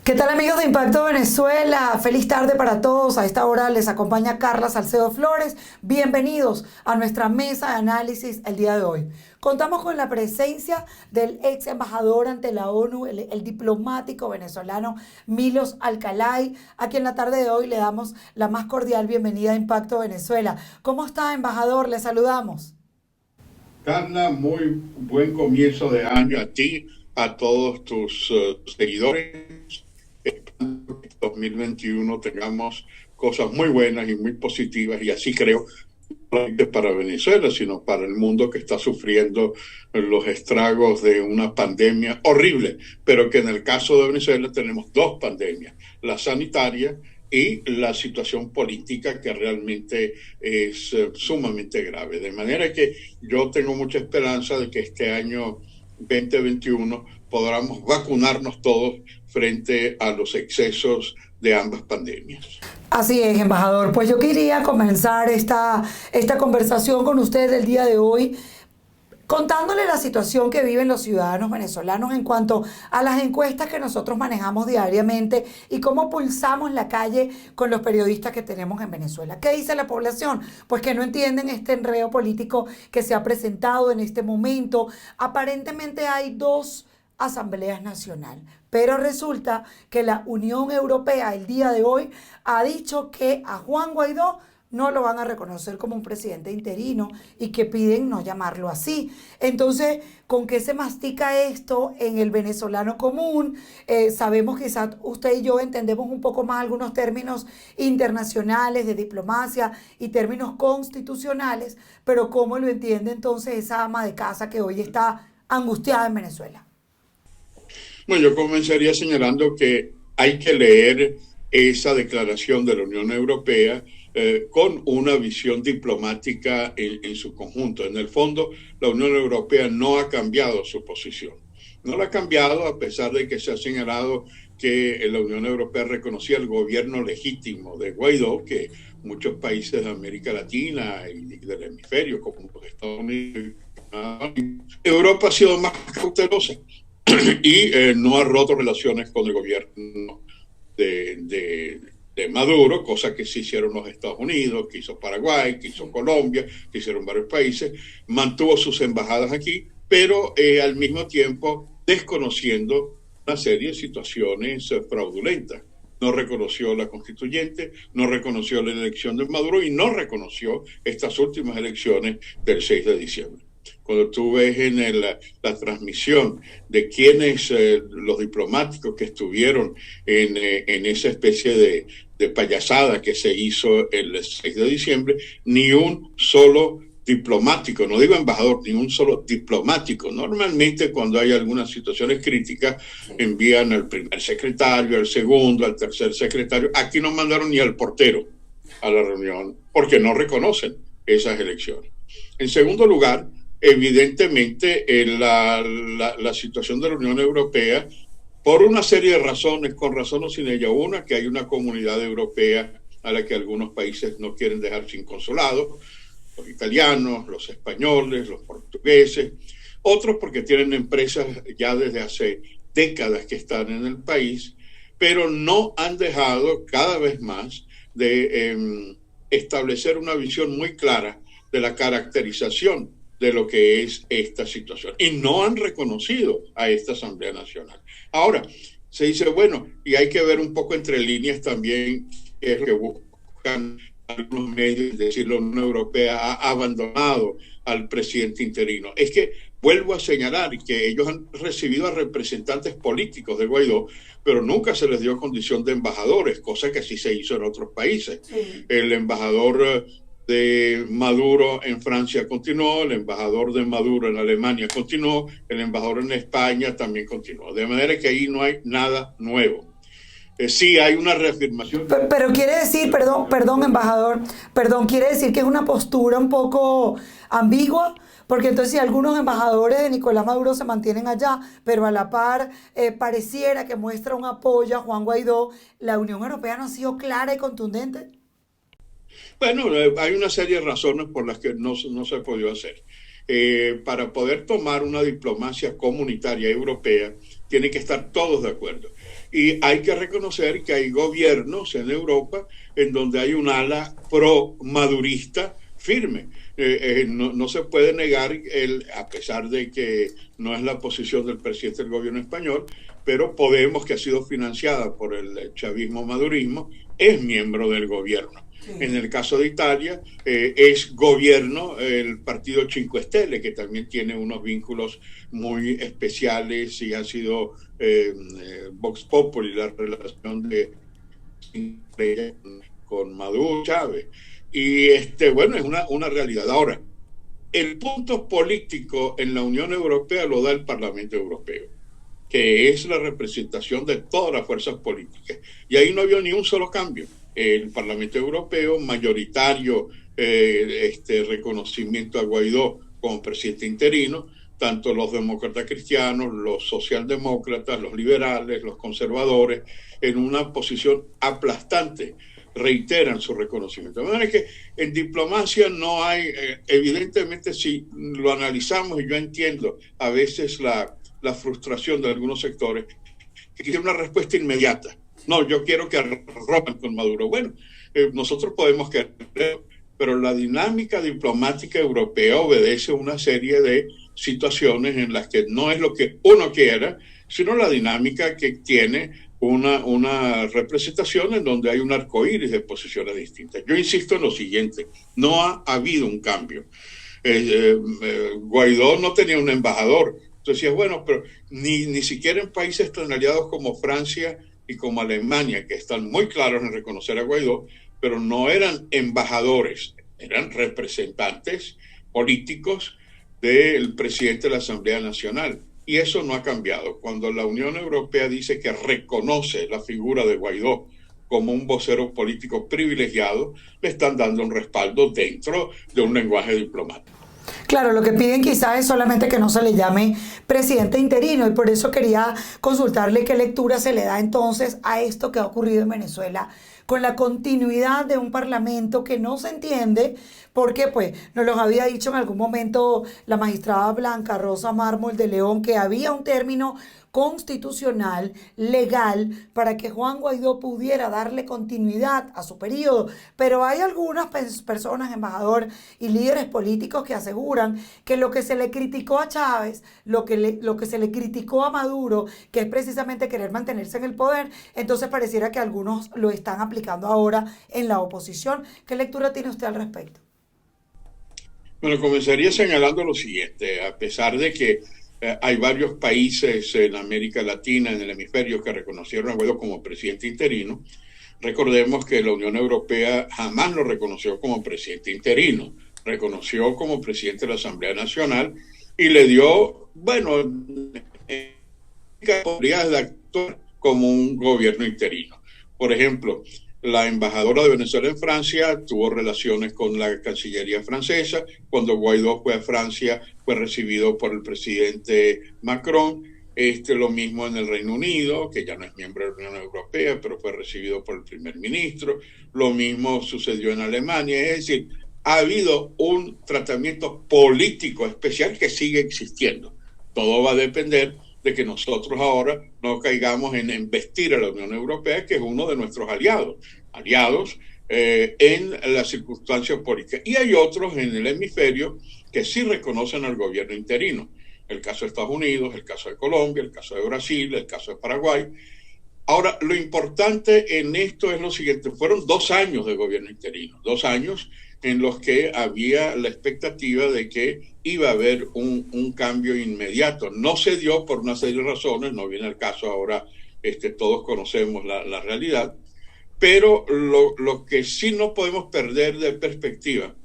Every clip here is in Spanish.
¿Qué tal amigos de Impacto Venezuela? Feliz tarde para todos. A esta hora les acompaña Carla Salcedo Flores. Bienvenidos a nuestra mesa de análisis el día de hoy. Contamos con la presencia del ex embajador ante la ONU, el diplomático venezolano Milos Alcalay, a quien la tarde de hoy le damos la más cordial bienvenida a Impacto Venezuela. ¿Cómo está, embajador? Le saludamos. Carla, muy buen comienzo de año a ti, a todos tus seguidores. Esperando que en 2021 tengamos cosas muy buenas y muy positivas, y así creo, no solamente para Venezuela, sino para el mundo que está sufriendo los estragos de una pandemia horrible, pero que en el caso de Venezuela tenemos dos pandemias, la sanitaria y la situación política, que realmente es sumamente grave. De manera que yo tengo mucha esperanza de que este año 2021 podamos vacunarnos todos frente a los excesos de ambas pandemias. Así es, embajador. Pues yo quería comenzar esta conversación con usted el día de hoy contándole la situación que viven los ciudadanos venezolanos en cuanto a las encuestas que nosotros manejamos diariamente y cómo pulsamos la calle con los periodistas que tenemos en Venezuela. ¿Qué dice la población? Pues que no entienden este enredo político que se ha presentado en este momento. Aparentemente hay dos asambleas nacionales, pero resulta que la Unión Europea el día de hoy ha dicho que a Juan Guaidó no lo van a reconocer como un presidente interino y que piden no llamarlo así. Entonces, ¿con qué se mastica esto en el venezolano común? Sabemos, quizás usted y yo entendemos un poco más algunos términos internacionales de diplomacia y términos constitucionales, pero ¿cómo lo entiende entonces esa ama de casa que hoy está angustiada en Venezuela? Bueno, yo comenzaría señalando que hay que leer esa declaración de la Unión Europea con una visión diplomática en su conjunto. En el fondo, la Unión Europea no ha cambiado su posición. No la ha cambiado a pesar de que se ha señalado que la Unión Europea reconocía el gobierno legítimo de Guaidó, que muchos países de América Latina y del hemisferio, como los Estados Unidos, Europa ha sido más cautelosa y no ha roto relaciones con el gobierno de Maduro, cosa que sí hicieron los Estados Unidos, que hizo Paraguay, que hizo Colombia, que hicieron varios países, mantuvo sus embajadas aquí, pero al mismo tiempo desconociendo una serie de situaciones fraudulentas. No reconoció la constituyente, no reconoció la elección de Maduro y no reconoció estas últimas elecciones del 6 de diciembre. Cuando tú ves en la transmisión de quienes, los diplomáticos que estuvieron en esa especie de payasada que se hizo el 6 de diciembre, ni un solo diplomático, no digo embajador, ni un solo diplomático. Normalmente cuando hay algunas situaciones críticas envían al primer secretario, al segundo, al tercer secretario. Aquí no mandaron ni al portero a la reunión porque no reconocen esas elecciones. En segundo lugar, evidentemente la situación de la Unión Europea, por una serie de razones, con razón o sin ella, una, que hay una comunidad europea a la que algunos países no quieren dejar sin consulado, los italianos, los españoles, los portugueses, otros porque tienen empresas ya desde hace décadas que están en el país, pero no han dejado cada vez más de establecer una visión muy clara de la caracterización de lo que es esta situación. Y no han reconocido a esta Asamblea Nacional. Ahora, se dice, bueno, y hay que ver un poco entre líneas también qué es lo que buscan algunos medios, es decir, la Unión Europea ha abandonado al presidente interino. Es que vuelvo a señalar que ellos han recibido a representantes políticos de Guaidó, pero nunca se les dio condición de embajadores, cosa que sí se hizo en otros países. Sí. El embajador de Maduro en Francia continuó, el embajador de Maduro en Alemania continuó, el embajador en España también continuó. De manera que ahí no hay nada nuevo. Sí hay una reafirmación. Pero quiere decir, perdón, embajador, quiere decir que es una postura un poco ambigua, porque entonces si algunos embajadores de Nicolás Maduro se mantienen allá, pero a la par pareciera que muestra un apoyo a Juan Guaidó, ¿la Unión Europea no ha sido clara y contundente? Bueno, hay una serie de razones por las que no se ha podido hacer. Para poder tomar una diplomacia comunitaria europea, tienen que estar todos de acuerdo. Y hay que reconocer que hay gobiernos en Europa en donde hay un ala pro-madurista firme. No se puede negar, a pesar de que no es la posición del presidente del gobierno español, pero Podemos, que ha sido financiada por el chavismo-madurismo, es miembro del gobierno. Sí. En el caso de Italia, es gobierno el partido Cinque Stelle, que también tiene unos vínculos muy especiales y ha sido Vox Populi, la relación de con Maduro, Chávez. Y bueno, es una realidad. Ahora, el punto político en la Unión Europea lo da el Parlamento Europeo, que es la representación de todas las fuerzas políticas. Y ahí no había ni un solo cambio. El Parlamento Europeo, mayoritario reconocimiento a Guaidó como presidente interino, tanto los demócratas cristianos, los socialdemócratas, los liberales, los conservadores, en una posición aplastante, reiteran su reconocimiento. De manera que en diplomacia no hay, evidentemente si lo analizamos, y yo entiendo a veces la frustración de algunos sectores, que quieren una respuesta inmediata. No, yo quiero que rompan con Maduro. Bueno, nosotros podemos querer, pero la dinámica diplomática europea obedece a una serie de situaciones en las que no es lo que uno quiera, sino la dinámica que tiene una representación en donde hay un arcoíris de posiciones distintas. Yo insisto en lo siguiente, no ha habido un cambio. Guaidó no tenía un embajador. Entonces decías, bueno, pero ni siquiera en países tan aliados como Francia y como Alemania, que están muy claros en reconocer a Guaidó, pero no eran embajadores, eran representantes políticos del presidente de la Asamblea Nacional. Y eso no ha cambiado. Cuando la Unión Europea dice que reconoce la figura de Guaidó como un vocero político privilegiado, le están dando un respaldo dentro de un lenguaje diplomático. Claro, lo que piden quizás es solamente que no se le llame presidente interino, y por eso quería consultarle qué lectura se le da entonces a esto que ha ocurrido en Venezuela, con la continuidad de un parlamento que no se entiende, porque pues nos lo había dicho en algún momento la magistrada Blanca Rosa Mármol de León, que había un término constitucional, legal, para que Juan Guaidó pudiera darle continuidad a su periodo. Pero hay algunas personas, embajador y líderes políticos, que aseguran que lo que se le criticó a Chávez, lo que se le criticó a Maduro, que es precisamente querer mantenerse en el poder, entonces pareciera que algunos lo están aplicando ahora en la oposición. ¿Qué lectura tiene usted al respecto? Bueno, comenzaría señalando lo siguiente. A pesar de que hay varios países en América Latina, en el hemisferio, que reconocieron a Guaidó como presidente interino, recordemos que la Unión Europea jamás lo reconoció como presidente interino, reconoció como presidente de la Asamblea Nacional y le dio, bueno, capacidades de actuar como un gobierno interino. Por ejemplo, la embajadora de Venezuela en Francia tuvo relaciones con la Cancillería francesa. Cuando Guaidó fue a Francia, fue recibido por el presidente Macron. Lo mismo en el Reino Unido, que ya no es miembro de la Unión Europea, pero fue recibido por el primer ministro. Lo mismo sucedió en Alemania. Es decir, ha habido un tratamiento político especial que sigue existiendo. Todo va a depender de que nosotros ahora no caigamos en embestir a la Unión Europea, que es uno de nuestros aliados en las circunstancias políticas. Y hay otros en el hemisferio que sí reconocen al gobierno interino. El caso de Estados Unidos, el caso de Colombia, el caso de Brasil, el caso de Paraguay. Ahora, lo importante en esto es lo siguiente. Fueron 2 años de gobierno interino, 2 años en los que había la expectativa de que iba a haber un cambio inmediato. No se dio por una serie de razones, no viene el caso ahora, todos conocemos la realidad, pero lo que sí no podemos perder de perspectiva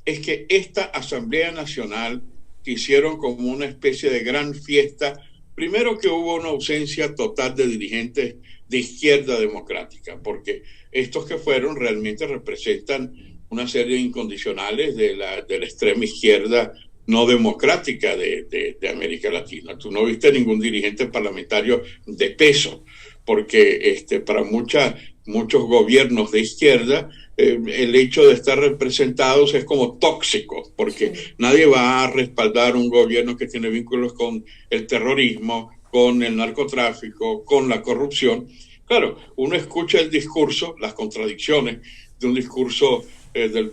es que esta Asamblea Nacional, que hicieron como una especie de gran fiesta, primero que hubo una ausencia total de dirigentes de izquierda democrática, porque estos que fueron realmente representan una serie de incondicionales de la extrema izquierda no democrática de América Latina. Tú no viste ningún dirigente parlamentario de peso, porque para muchos gobiernos de izquierda el hecho de estar representados es como tóxico, porque nadie va a respaldar un gobierno que tiene vínculos con el terrorismo, con el narcotráfico, con la corrupción. Claro, uno escucha el discurso, las contradicciones de un discurso del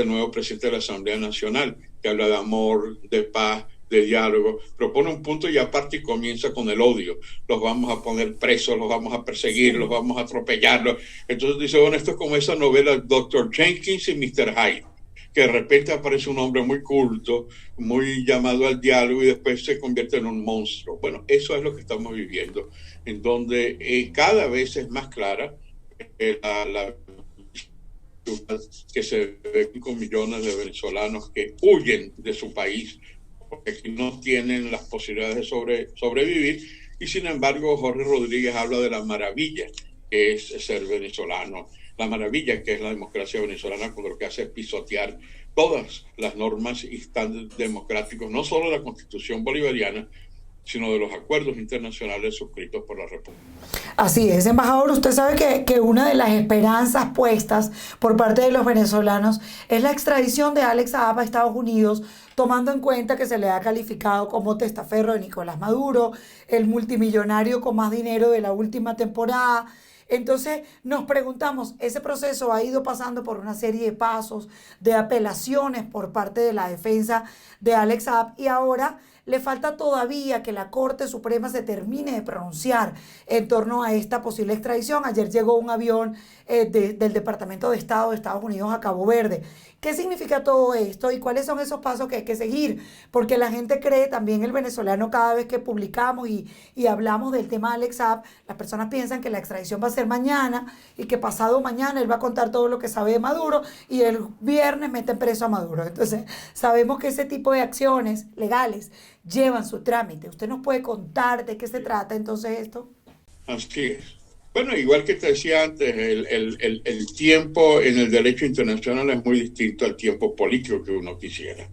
nuevo presidente de la Asamblea Nacional, que habla de amor, de paz, de diálogo, propone un punto y aparte y comienza con el odio. Los vamos a poner presos, los vamos a perseguir, los vamos a atropellar. Entonces dice, bueno, esto es como esa novela Dr. Jenkins y Mr. Hyde, que de repente aparece un hombre muy culto, muy llamado al diálogo y después se convierte en un monstruo. Bueno, eso es lo que estamos viviendo, en donde cada vez es más clara la que se ven con millones de venezolanos que huyen de su país porque aquí no tienen las posibilidades de sobrevivir, y sin embargo Jorge Rodríguez habla de la maravilla que es ser venezolano, la maravilla que es la democracia venezolana, cuando lo que hace es pisotear todas las normas y estándares democráticos, no solo de la Constitución bolivariana, sino de los acuerdos internacionales suscritos por la República. Así es, embajador, usted sabe que una de las esperanzas puestas por parte de los venezolanos es la extradición de Alex Saab a Estados Unidos, tomando en cuenta que se le ha calificado como testaferro de Nicolás Maduro, el multimillonario con más dinero de la última temporada. Entonces nos preguntamos, ese proceso ha ido pasando por una serie de pasos, de apelaciones por parte de la defensa de Alex Saab, y ahora le falta todavía que la Corte Suprema se termine de pronunciar en torno a esta posible extradición. Ayer llegó un avión del Departamento de Estado de Estados Unidos a Cabo Verde. ¿Qué significa todo esto y cuáles son esos pasos que hay que seguir? Porque la gente cree, también el venezolano, cada vez que publicamos y hablamos del tema de Alex Saab, las personas piensan que la extradición va a ser mañana y que pasado mañana él va a contar todo lo que sabe de Maduro y el viernes meten preso a Maduro. Entonces, sabemos que ese tipo de acciones legales llevan su trámite. ¿Usted nos puede contar de qué se trata entonces esto? Así es. Bueno, igual que te decía antes, el tiempo en el derecho internacional es muy distinto al tiempo político que uno quisiera.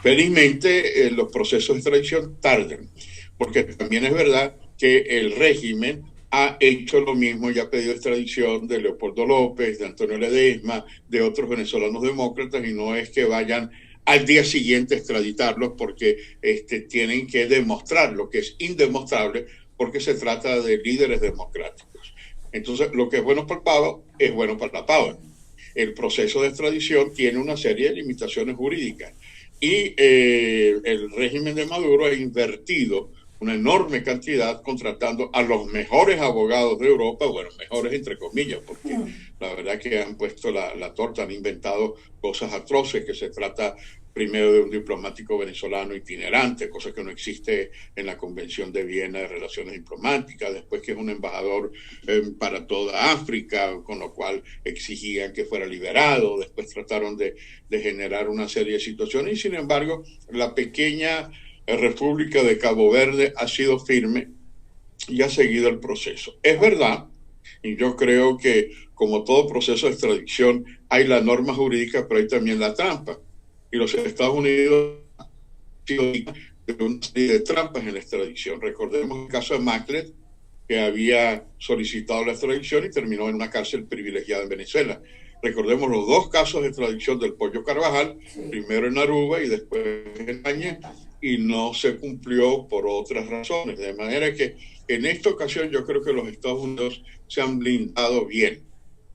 Felizmente, los procesos de extradición tardan, porque también es verdad que el régimen ha hecho lo mismo y ha pedido extradición de Leopoldo López, de Antonio Ledesma, de otros venezolanos demócratas, y no es que vayan al día siguiente a extraditarlos porque tienen que demostrar lo que es indemostrable, porque se trata de líderes democráticos. Entonces, lo que es bueno para el pavo es bueno para la pava. El proceso de extradición tiene una serie de limitaciones jurídicas y el régimen de Maduro ha invertido una enorme cantidad contratando a los mejores abogados de Europa, bueno, mejores entre comillas, porque la verdad que han puesto la torta, han inventado cosas atroces, que se trata primero de un diplomático venezolano itinerante, cosa que no existe en la Convención de Viena de Relaciones Diplomáticas, después que es un embajador para toda África, con lo cual exigían que fuera liberado, después trataron de generar una serie de situaciones, y sin embargo, la pequeña República de Cabo Verde ha sido firme y ha seguido el proceso. Es verdad, y yo creo que como todo proceso de extradición hay la norma jurídica, pero hay también la trampa. Y los Estados Unidos han sido de una serie de trampas en la extradición. Recordemos el caso de Maclet, que había solicitado la extradición y terminó en una cárcel privilegiada en Venezuela. Recordemos los dos casos de extradición del Pollo Carvajal, primero en Aruba y después en España, y no se cumplió por otras razones. De manera que en esta ocasión yo creo que los Estados Unidos se han blindado bien,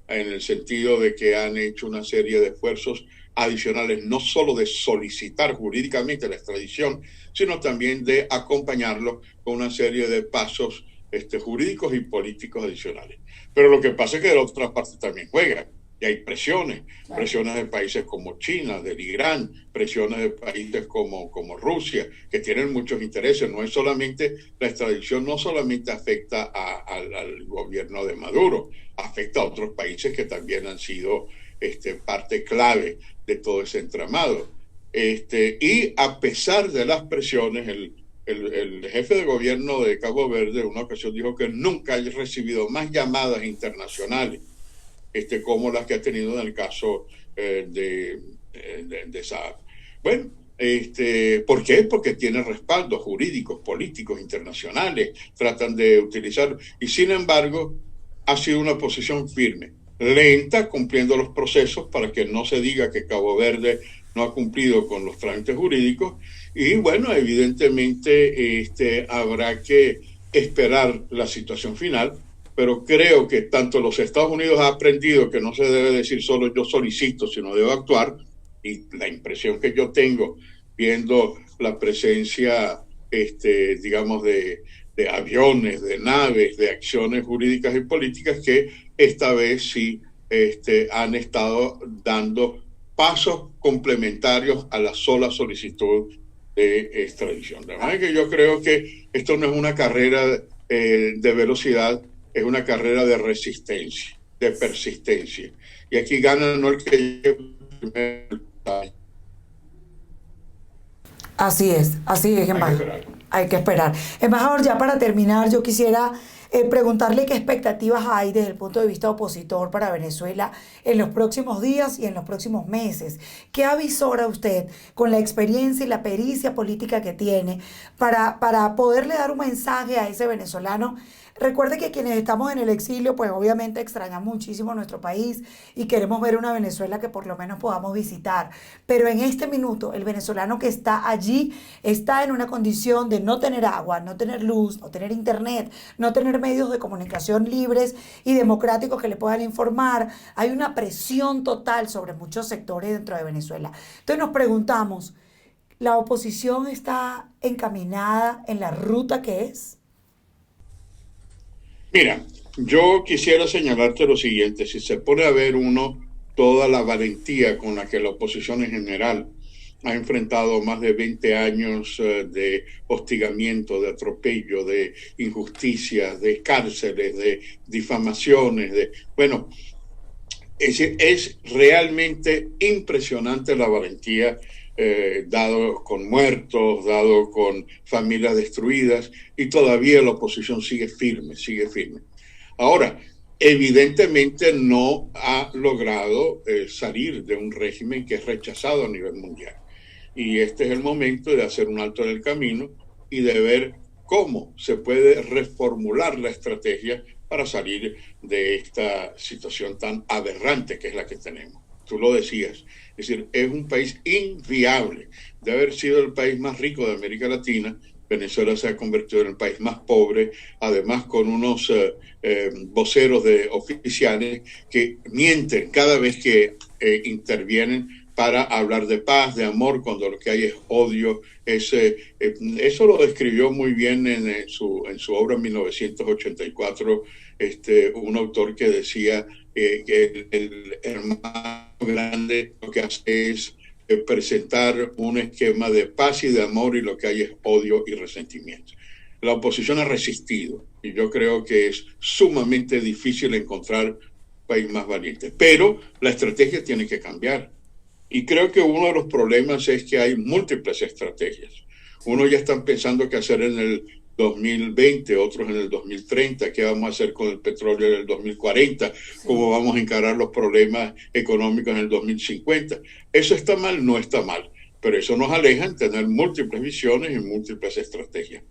en el sentido de que han hecho una serie de esfuerzos adicionales, no solo de solicitar jurídicamente la extradición, sino también de acompañarlo con una serie de pasos jurídicos y políticos adicionales. Pero lo que pasa es que de la otra parte también juega, y hay presiones de países como China, del Irán, presiones de países como Rusia, que tienen muchos intereses. No es solamente la extradición, no solamente afecta al gobierno de Maduro, afecta a otros países que también han sido parte clave de todo ese entramado. Y a pesar de las presiones, el jefe de gobierno de Cabo Verde en una ocasión dijo que nunca ha recibido más llamadas internacionales como las que ha tenido en el caso de Saab. Bueno, ¿por qué? Porque tiene respaldos jurídicos, políticos, internacionales, tratan de utilizar, y sin embargo ha sido una posición firme, lenta, cumpliendo los procesos para que no se diga que Cabo Verde no ha cumplido con los trámites jurídicos. Y bueno, evidentemente habrá que esperar la situación final, pero creo que tanto los Estados Unidos han aprendido que no se debe decir solo yo solicito, sino debo actuar, y la impresión que yo tengo viendo la presencia, digamos, de aviones, de naves, de acciones jurídicas y políticas, que esta vez sí han estado dando pasos complementarios a la sola solicitud de extradición. De manera que yo creo que esto no es una carrera de velocidad, es una carrera de resistencia, de persistencia. Y aquí gana no el que llegue primero. Así es, embajador. Hay que esperar. Embajador, ya para terminar, yo quisiera preguntarle qué expectativas hay desde el punto de vista opositor para Venezuela en los próximos días y en los próximos meses. ¿Qué avisora usted con la experiencia y la pericia política que tiene para poderle dar un mensaje a ese venezolano? Recuerde que quienes estamos en el exilio, pues obviamente extrañamos muchísimo nuestro país y queremos ver una Venezuela que por lo menos podamos visitar. Pero en este minuto, el venezolano que está allí está en una condición de no tener agua, no tener luz, no tener internet, no tener medios de comunicación libres y democráticos que le puedan informar. Hay una presión total sobre muchos sectores dentro de Venezuela. Entonces nos preguntamos, ¿la oposición está encaminada en la ruta que es? Mira, yo quisiera señalarte lo siguiente: si se pone a ver uno toda la valentía con la que la oposición en general ha enfrentado más de 20 años de hostigamiento, de atropello, de injusticias, de cárceles, de difamaciones, bueno, es realmente impresionante la valentía, dado con muertos, dado con familias destruidas, y todavía la oposición sigue firme, sigue firme. Ahora, evidentemente no ha logrado salir de un régimen que es rechazado a nivel mundial. Y este es el momento de hacer un alto en el camino y de ver cómo se puede reformular la estrategia para salir de esta situación tan aberrante que es la que tenemos. Tú lo decías, es decir, es un país inviable. De haber sido el país más rico de América Latina, Venezuela se ha convertido en el país más pobre, además con unos voceros oficiales que mienten cada vez que intervienen para hablar de paz, de amor, cuando lo que hay es odio. Eso lo describió muy bien en su obra en 1984, un autor que decía que el hermano grande lo que hace es presentar un esquema de paz y de amor, y lo que hay es odio y resentimiento. La oposición ha resistido y yo creo que es sumamente difícil encontrar un país más valiente, pero la estrategia tiene que cambiar. Y creo que uno de los problemas es que hay múltiples estrategias. Unos ya están pensando qué hacer en el 2020, otros en el 2030, qué vamos a hacer con el petróleo en el 2040, cómo vamos a encarar los problemas económicos en el 2050. ¿Eso está mal? No está mal, pero eso nos aleja en tener múltiples visiones y múltiples estrategias.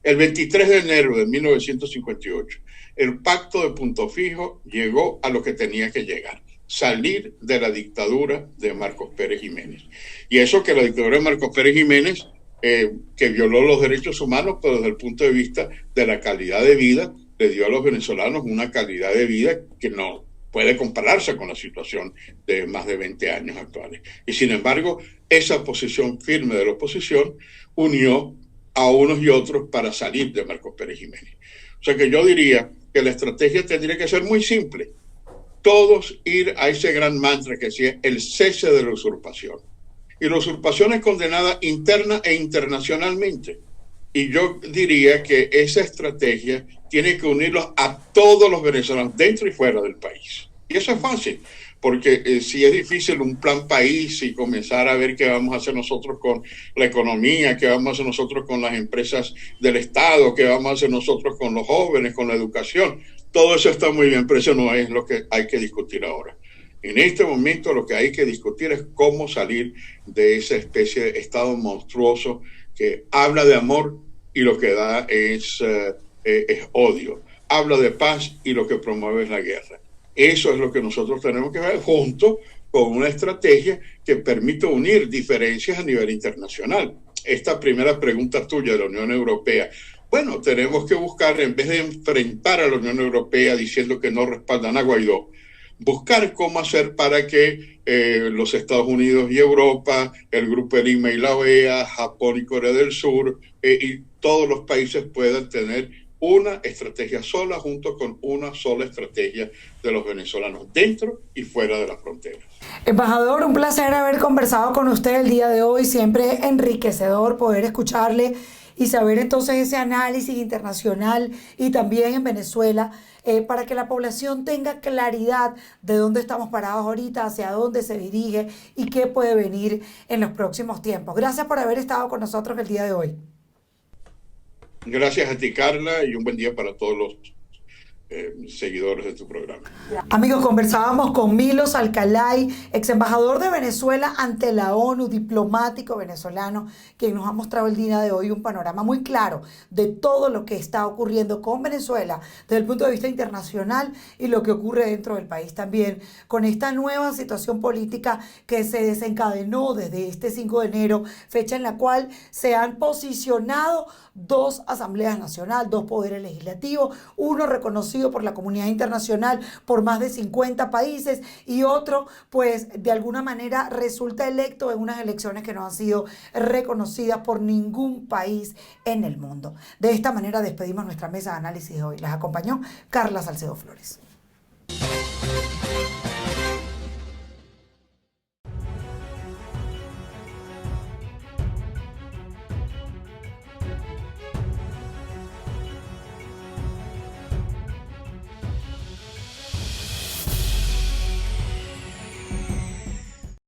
El 23 de enero de 1958, el pacto de Punto Fijo llegó a lo que tenía que llegar: salir de la dictadura de Marcos Pérez Jiménez. Y eso que la dictadura de Marcos Pérez Jiménez, que violó los derechos humanos, pero desde el punto de vista de la calidad de vida, le dio a los venezolanos una calidad de vida que no puede compararse con la situación de más de 20 años actuales. Y sin embargo, esa posición firme de la oposición unió a unos y otros para salir de Marcos Pérez Jiménez. O sea que yo diría que la estrategia tendría que ser muy simple: todos ir a ese gran mantra que decía el cese de la usurpación. Y la usurpación es condenada interna e internacionalmente. Y yo diría que esa estrategia tiene que unirlos a todos los venezolanos, dentro y fuera del país. Y eso es fácil, porque si es difícil un plan país y comenzar a ver qué vamos a hacer nosotros con la economía, qué vamos a hacer nosotros con las empresas del Estado, qué vamos a hacer nosotros con los jóvenes, con la educación. Todo eso está muy bien, pero eso no es lo que hay que discutir ahora. En este momento lo que hay que discutir es cómo salir de esa especie de estado monstruoso que habla de amor y lo que da es odio. Habla de paz y lo que promueve es la guerra. Eso es lo que nosotros tenemos que ver, junto con una estrategia que permita unir diferencias a nivel internacional. Esta primera pregunta tuya de la Unión Europea, Bueno, tenemos que buscar, en vez de enfrentar a la Unión Europea diciendo que no respaldan a Guaidó, buscar cómo hacer para que los Estados Unidos y Europa, el Grupo de Lima y la OEA, Japón y Corea del Sur, y todos los países puedan tener una estrategia sola junto con una sola estrategia de los venezolanos dentro y fuera de las fronteras. Embajador, un placer haber conversado con usted el día de hoy, siempre enriquecedor poder escucharle y saber entonces ese análisis internacional y también en Venezuela, para que la población tenga claridad de dónde estamos parados ahorita, hacia dónde se dirige y qué puede venir en los próximos tiempos. Gracias por haber estado con nosotros el día de hoy. Gracias a ti, Carla, y un buen día para todos los seguidores de tu programa. Amigos, conversábamos con Milos Alcalay, ex embajador de Venezuela ante la ONU, diplomático venezolano, quien nos ha mostrado el día de hoy un panorama muy claro de todo lo que está ocurriendo con Venezuela desde el punto de vista internacional y lo que ocurre dentro del país también, con esta nueva situación política que se desencadenó desde este 5 de enero, fecha en la cual se han posicionado dos asambleas nacionales, dos poderes legislativos, uno reconocido por la comunidad internacional por más de 50 países y otro, pues de alguna manera resulta electo en unas elecciones que no han sido reconocidas por ningún país en el mundo. De esta manera despedimos nuestra mesa de análisis de hoy. Las acompañó Carla Salcedo Flores.